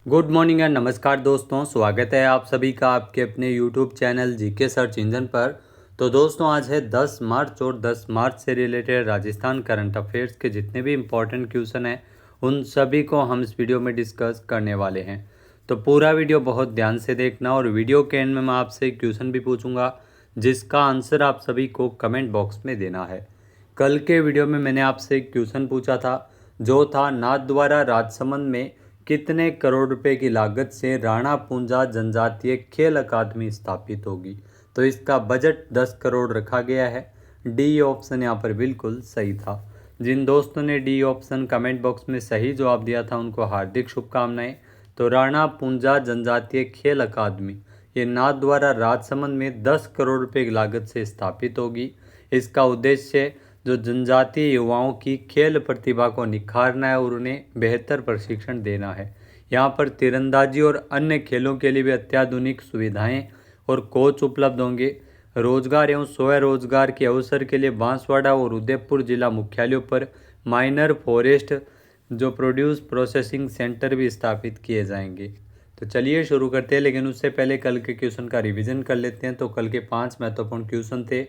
Good morning and नमस्कार दोस्तों, स्वागत है आप सभी का आपके अपने YouTube channel GK search engine पर। तो दोस्तों आज है 10 मार्च और 10 मार्च से रिलेटेड राजस्थान करंट अफेयर्स के जितने भी इम्पोर्टेंट क्वेश्चन हैं उन सभी को हम इस वीडियो में डिस्कस करने वाले हैं। तो पूरा वीडियो बहुत ध्यान से देखना और वीडियो के एंड में मैं आपसे क्वेश्चन भी पूछूंगा जिसका आंसर आप सभी को कमेंट बॉक्स में देना है। कल के वीडियो में मैंने आपसे एक क्वेश्चन पूछा था जो था नाथद्वारा राजसमंद में कितने करोड़ रुपए की लागत से राणा पूंजा जनजातीय खेल अकादमी स्थापित होगी। तो इसका बजट 10 करोड़ रखा गया है। डी ऑप्शन यहाँ पर बिल्कुल सही था। जिन दोस्तों ने डी ऑप्शन कमेंट बॉक्स में सही जवाब दिया था उनको हार्दिक शुभकामनाएं। तो राणा पूंजा जनजातीय खेल अकादमी ये नाथद्वारा राजसमंद में 10 करोड़ रुपए की लागत से स्थापित होगी। इसका उद्देश्य जो जनजातीय युवाओं की खेल प्रतिभा को निखारना है और उन्हें बेहतर प्रशिक्षण देना है। यहाँ पर तीरंदाजी और अन्य खेलों के लिए भी अत्याधुनिक सुविधाएं और कोच उपलब्ध होंगे। रोजगार एवं स्वरोजगार के अवसर के लिए बांसवाड़ा और उदयपुर जिला मुख्यालयों पर माइनर फॉरेस्ट जो प्रोड्यूस प्रोसेसिंग सेंटर भी स्थापित किए जाएंगे। तो चलिए शुरू करते हैं, लेकिन उससे पहले कल के क्वेश्चन का रिवीजन कर लेते हैं। तो कल के 5 महत्वपूर्ण क्वेश्चन थे।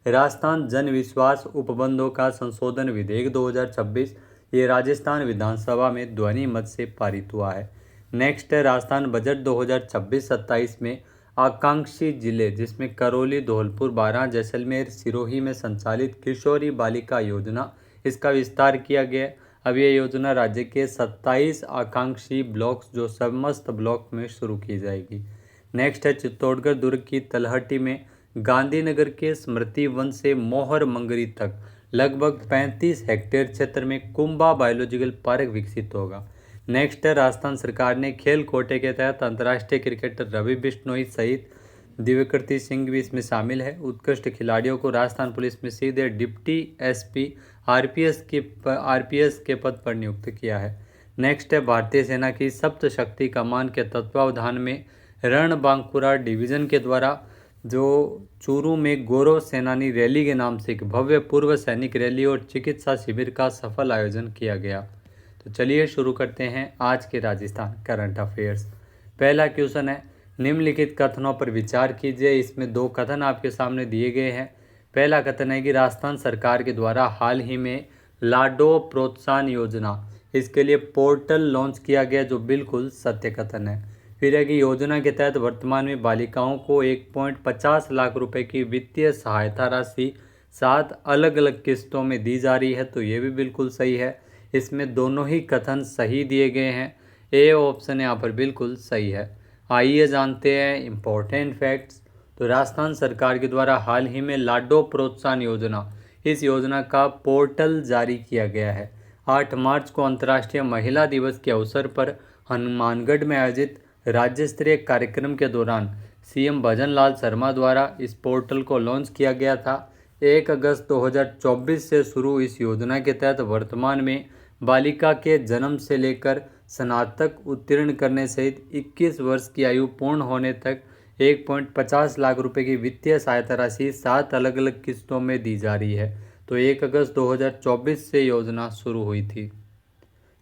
राजस्थान जन विश्वास उपबंधों का संशोधन विधेयक 2026 ये राजस्थान विधानसभा में ध्वनि मत से पारित हुआ है। नेक्स्ट है राजस्थान बजट 2026-27 में आकांक्षी जिले जिसमें करौली, धौलपुर, बारां, जैसलमेर, सिरोही में संचालित किशोरी बालिका योजना इसका विस्तार किया गया। अब ये योजना राज्य के 27 आकांक्षी ब्लॉक्स जो समस्त ब्लॉक में शुरू की जाएगी। नेक्स्ट है चित्तौड़गढ़ दुर्ग की तलहटी में गांधीनगर के स्मृति वन से मोहर मंगरी तक लगभग 35 हेक्टेयर क्षेत्र में कुंभा बायोलॉजिकल पार्क विकसित होगा। नेक्स्ट है राजस्थान सरकार ने खेल कोटे के तहत अंतर्राष्ट्रीय क्रिकेटर रवि बिश्नोई सहित दिव्यकृति सिंह भी इसमें शामिल है। उत्कृष्ट खिलाड़ियों को राजस्थान पुलिस में सीधे डिप्टी एसपी आरपीएस के पद पर नियुक्त किया है। नेक्स्ट है भारतीय सेना की सप्त शक्ति कमान के तत्वावधान में रणबांकुरा डिवीजन के द्वारा जो चूरू में गौरव सेनानी रैली के नाम से एक भव्य पूर्व सैनिक रैली और चिकित्सा शिविर का सफल आयोजन किया गया। तो चलिए शुरू करते हैं आज के राजस्थान करंट अफेयर्स। पहला क्वेश्चन है निम्नलिखित कथनों पर विचार कीजिए। इसमें 2 कथन आपके सामने दिए गए हैं। पहला कथन है कि राजस्थान सरकार के द्वारा हाल ही में लाडो प्रोत्साहन योजना इसके लिए पोर्टल लॉन्च किया गया, जो बिल्कुल सत्य कथन है। फिर है कि योजना के तहत वर्तमान में बालिकाओं को 1.50 लाख रुपए की वित्तीय सहायता राशि 7 अलग अलग किस्तों में दी जा रही है, तो ये भी बिल्कुल सही है। इसमें दोनों ही कथन सही दिए गए हैं। ए ऑप्शन यहाँ पर बिल्कुल सही है। आइए जानते हैं इम्पोर्टेंट फैक्ट्स। तो राजस्थान सरकार के द्वारा हाल ही में लाडो प्रोत्साहन योजना इस योजना का पोर्टल जारी किया गया है। 8 मार्च को अंतर्राष्ट्रीय महिला दिवस के अवसर पर हनुमानगढ़ में आयोजित राज्य स्तरीय कार्यक्रम के दौरान सीएम भजन लाल शर्मा द्वारा इस पोर्टल को लॉन्च किया गया था। 1 अगस्त 2024 से शुरू इस योजना के तहत वर्तमान में बालिका के जन्म से लेकर स्नातक उत्तीर्ण करने सहित 21 वर्ष की आयु पूर्ण होने तक 1.50 लाख रुपए की वित्तीय सहायता राशि 7 अलग अलग किस्तों में दी जा रही है। तो 1 अगस्त 2024 से योजना शुरू हुई थी।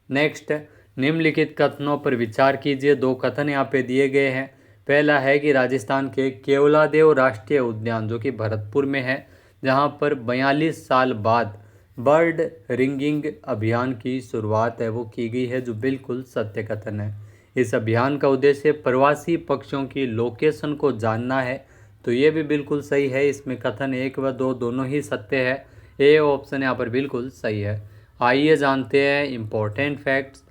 नेक्स्ट निम्नलिखित कथनों पर विचार कीजिए। 2 कथन यहाँ पे दिए गए हैं। पहला है कि राजस्थान के केवलादेव राष्ट्रीय उद्यान जो कि भरतपुर में है, जहाँ पर 42 साल बाद बर्ड रिंगिंग अभियान की शुरुआत है वो की गई है, जो बिल्कुल सत्य कथन है। इस अभियान का उद्देश्य प्रवासी पक्षियों की लोकेशन को जानना है, तो ये भी बिल्कुल सही है। इसमें कथन 1 व 2 दोनों ही सत्य है। ए ऑप्शन यहाँ पर बिल्कुल सही है। आइए जानते हैं इम्पोर्टेंट फैक्ट्स।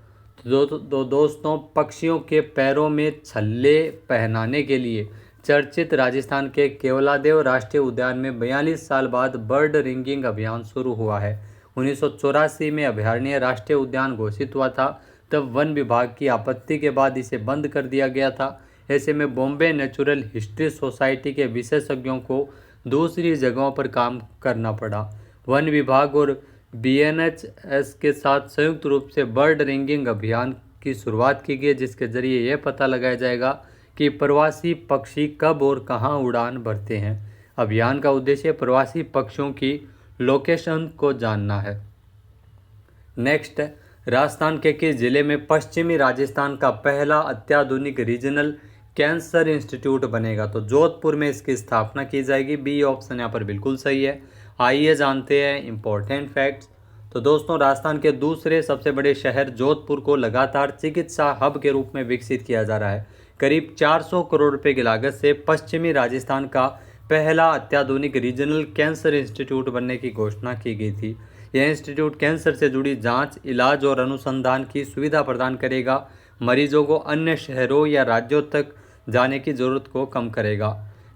दोस्तों पक्षियों के पैरों में छल्ले पहनाने के लिए चर्चित राजस्थान के केवलादेव राष्ट्रीय उद्यान में 42 साल बाद बर्ड रिंगिंग अभियान शुरू हुआ है। 1984 में अभयारण्य राष्ट्रीय उद्यान घोषित हुआ था, तब वन विभाग की आपत्ति के बाद इसे बंद कर दिया गया था। ऐसे में बॉम्बे नेचुरल हिस्ट्री सोसाइटी के विशेषज्ञों को दूसरी जगहों पर काम करना पड़ा। वन विभाग और बीएनएचएस के साथ संयुक्त रूप से बर्ड रिंगिंग अभियान की शुरुआत की गई, जिसके जरिए यह पता लगाया जाएगा कि प्रवासी पक्षी कब और कहां उड़ान भरते हैं। अभियान का उद्देश्य प्रवासी पक्षियों की लोकेशन को जानना है। नेक्स्ट राजस्थान के किस जिले में पश्चिमी राजस्थान का पहला अत्याधुनिक रीजनल कैंसर इंस्टीट्यूट बनेगा? तो जोधपुर में इसकी स्थापना की जाएगी। बी ऑप्शन यहाँ पर बिल्कुल सही है। आइए जानते हैं इंपॉर्टेंट फैक्ट्स। तो दोस्तों, राजस्थान के दूसरे सबसे बड़े शहर जोधपुर को लगातार चिकित्सा हब के रूप में विकसित किया जा रहा है। करीब 400 करोड़ रुपए की लागत से पश्चिमी राजस्थान का पहला अत्याधुनिक रीजनल कैंसर इंस्टीट्यूट बनने की घोषणा की गई थी। यह इंस्टीट्यूट कैंसर से जुड़ी जांच, इलाज और अनुसंधान की सुविधा प्रदान करेगा। मरीजों को अन्य शहरों या राज्यों तक जाने की जरूरत को कम करेगा।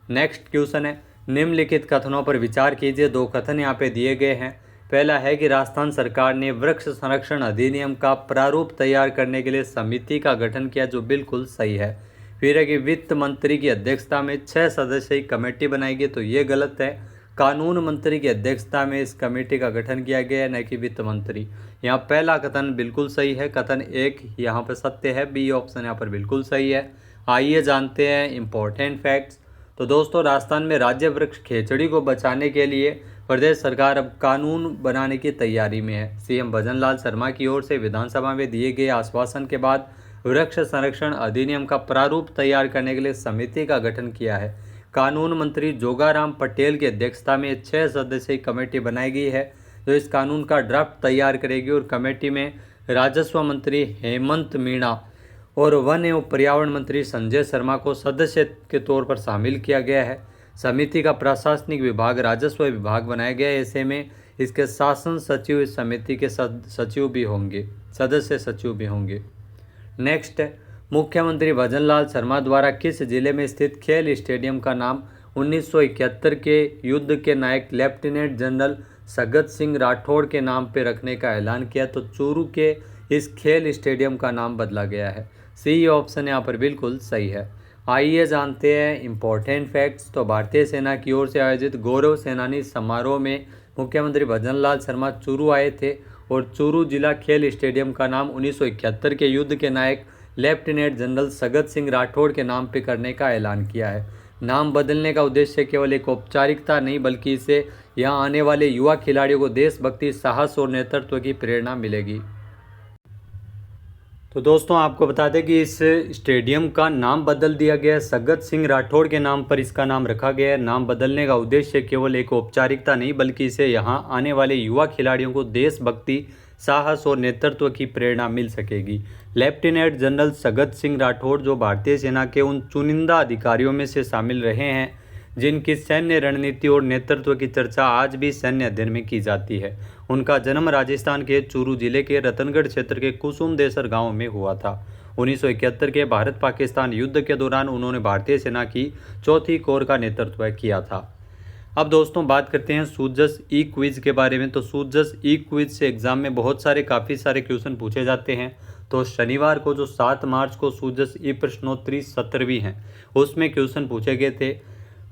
नेक्स्ट क्वेश्चन है, निम्नलिखित कथनों पर विचार कीजिए। दो कथन यहाँ पे दिए गए हैं। पहला है कि राजस्थान सरकार ने वृक्ष संरक्षण अधिनियम का प्रारूप तैयार करने के लिए समिति का गठन किया, जो बिल्कुल सही है। फिर है कि वित्त मंत्री की अध्यक्षता में 6 सदस्यीय कमेटी बनाएगी, तो ये गलत है। कानून मंत्री की अध्यक्षता में इस कमेटी का गठन किया गया है, न कि वित्त मंत्री। यहाँ पहला कथन बिल्कुल सही है। कथन 1 यहाँ पर सत्य है। बी ऑप्शन यहाँ पर बिल्कुल सही है। आइए जानते हैं इंपॉर्टेंट फैक्ट्स। तो दोस्तों, राजस्थान में राज्य वृक्ष खेचड़ी को बचाने के लिए प्रदेश सरकार अब कानून बनाने की तैयारी में है। सीएम भजनलाल शर्मा की ओर से विधानसभा में दिए गए आश्वासन के बाद वृक्ष संरक्षण अधिनियम का प्रारूप तैयार करने के लिए समिति का गठन किया है। कानून मंत्री जोगाराम पटेल की अध्यक्षता में 6 सदस्यीय कमेटी बनाई गई है, जो इस कानून का ड्राफ्ट तैयार करेगी। और कमेटी में राजस्व मंत्री हेमंत मीणा और वन एवं पर्यावरण मंत्री संजय शर्मा को सदस्य के तौर पर शामिल किया गया है। समिति का प्रशासनिक विभाग राजस्व विभाग बनाया गया है। ऐसे में इसके शासन सचिव इस समिति के सचिव भी होंगे, सदस्य सचिव भी होंगे। नेक्स्ट है, मुख्यमंत्री भजनलाल शर्मा द्वारा किस जिले में स्थित खेल स्टेडियम का नाम 1971 के युद्ध के नायक लेफ्टिनेंट जनरल सगत सिंह राठौड़ के नाम पर रखने का ऐलान किया? तो चूरू के इस खेल स्टेडियम का नाम बदला गया है। सी ऑप्शन यहाँ पर बिल्कुल सही है। आइए जानते हैं इंपॉर्टेंट फैक्ट्स। तो भारतीय सेना की ओर से आयोजित गौरव सेनानी समारोह में मुख्यमंत्री भजनलाल शर्मा चूरू आए थे और चूरू जिला खेल स्टेडियम का नाम 1971 के युद्ध के नायक लेफ्टिनेंट जनरल सगत सिंह राठौड़ के नाम पे करने का ऐलान किया है। नाम बदलने का उद्देश्य केवल एक औपचारिकता नहीं, बल्कि इससे यहाँ आने वाले युवा खिलाड़ियों को देशभक्ति, साहस और नेतृत्व की प्रेरणा मिलेगी। तो दोस्तों, आपको बता दें कि इस स्टेडियम का नाम बदल दिया गया है। सगत सिंह राठौड़ के नाम पर इसका नाम रखा गया है। नाम बदलने का उद्देश्य केवल एक औपचारिकता नहीं, बल्कि इसे यहाँ आने वाले युवा खिलाड़ियों को देशभक्ति, साहस और नेतृत्व की प्रेरणा मिल सकेगी। लेफ्टिनेंट जनरल सगत सिंह राठौड़, जो भारतीय सेना के उन चुनिंदा अधिकारियों में से शामिल रहे हैं जिनकी सैन्य रणनीति और नेतृत्व की चर्चा आज भी सैन्य अध्ययन में की जाती है। उनका जन्म राजस्थान के चूरू जिले के रतनगढ़ क्षेत्र के कुसुमदेसर गांव में हुआ था। 1971 के भारत पाकिस्तान युद्ध के दौरान उन्होंने भारतीय सेना की 4थी कोर का नेतृत्व किया था। अब दोस्तों, बात करते हैं सूजस ई क्विज के बारे में। तो सूजस ई क्विज से एग्जाम में काफ़ी सारे क्वेश्चन पूछे जाते हैं। तो शनिवार को जो 7 मार्च को सूजस ई प्रश्नोत्तरी 17वीं है, उसमें क्वेश्चन पूछे गए थे।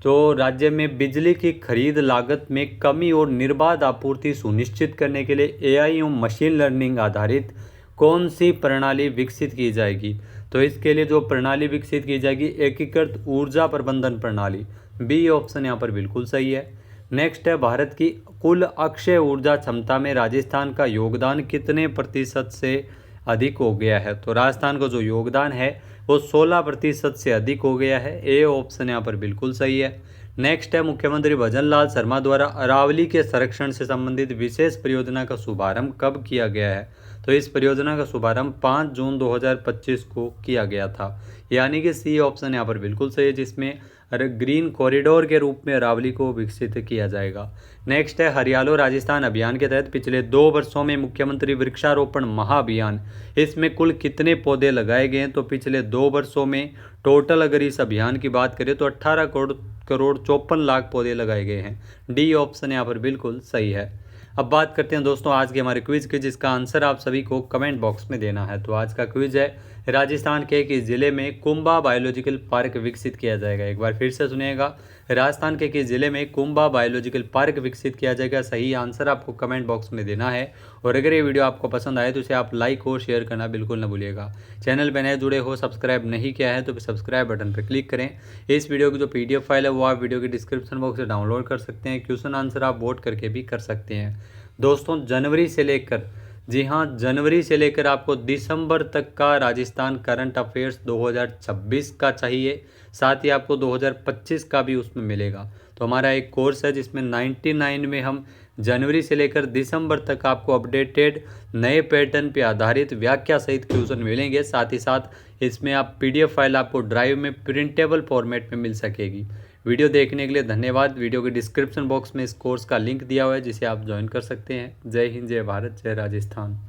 तो राज्य में बिजली की खरीद लागत में कमी और निर्बाध आपूर्ति सुनिश्चित करने के लिए एआई एवं मशीन लर्निंग आधारित कौन सी प्रणाली विकसित की जाएगी? तो इसके लिए जो प्रणाली विकसित की जाएगी, एकीकृत ऊर्जा प्रबंधन प्रणाली। बी ऑप्शन यहाँ पर बिल्कुल सही है। नेक्स्ट है, भारत की कुल अक्षय ऊर्जा क्षमता में राजस्थान का योगदान कितने प्रतिशत से अधिक हो गया है? तो राजस्थान का जो योगदान है वो 16% से अधिक हो गया है। ए ऑप्शन यहाँ पर बिल्कुल सही है। नेक्स्ट है, मुख्यमंत्री भजनलाल शर्मा द्वारा अरावली के संरक्षण से संबंधित विशेष परियोजना का शुभारंभ कब किया गया है? तो इस परियोजना का शुभारंभ 5 जून 2025 को किया गया था, यानी कि सी ऑप्शन यहाँ पर बिल्कुल सही है, जिसमें ग्रीन कॉरिडोर के रूप में अरावली को विकसित किया जाएगा। नेक्स्ट है, हरियालो राजस्थान अभियान के तहत पिछले 2 वर्षों में मुख्यमंत्री वृक्षारोपण महाअभियान, इसमें कुल कितने पौधे लगाए गए हैं? तो पिछले 2 वर्षों में टोटल अगर इस अभियान की बात करें तो 18 करोड़ 54 लाख पौधे लगाए गए हैं। डी ऑप्शन यहाँ पर बिल्कुल सही है। अब बात करते हैं दोस्तों आज के हमारे क्विज के, जिसका आंसर आप सभी को कमेंट बॉक्स में देना है। तो आज का क्विज है, राजस्थान के किस जिले में कुंभा बायोलॉजिकल पार्क विकसित किया जाएगा? एक बार फिर से सुनिएगा, राजस्थान के किस जिले में कुंभा बायोलॉजिकल पार्क विकसित किया जाएगा? सही आंसर आपको कमेंट बॉक्स में देना है। और अगर ये वीडियो आपको पसंद आए तो इसे आप लाइक और शेयर करना बिल्कुल न भूलिएगा। चैनल पर नए जुड़े हो, सब्सक्राइब नहीं किया है तो सब्सक्राइब बटन पर क्लिक करें। इस वीडियो की जो PDF फाइल है वो आप वीडियो के डिस्क्रिप्शन बॉक्स से डाउनलोड कर सकते हैं। क्वेश्चन आंसर आप वोट करके भी कर सकते हैं। दोस्तों, जनवरी से लेकर जी हाँ, जनवरी से लेकर आपको दिसंबर तक का राजस्थान करंट अफेयर्स 2026 का चाहिए, साथ ही आपको 2025 का भी उसमें मिलेगा। तो हमारा एक कोर्स है जिसमें 99 में हम जनवरी से लेकर दिसंबर तक आपको अपडेटेड नए पैटर्न पे आधारित व्याख्या सहित क्वेश्चन मिलेंगे। साथ ही साथ इसमें आप पीडीएफ फाइल आपको ड्राइव में प्रिंटेबल फॉर्मेट में मिल सकेगी। वीडियो देखने के लिए धन्यवाद। वीडियो के डिस्क्रिप्शन बॉक्स में इस कोर्स का लिंक दिया हुआ है जिसे आप ज्वाइन कर सकते हैं। जय हिंद, जय भारत, जय राजस्थान।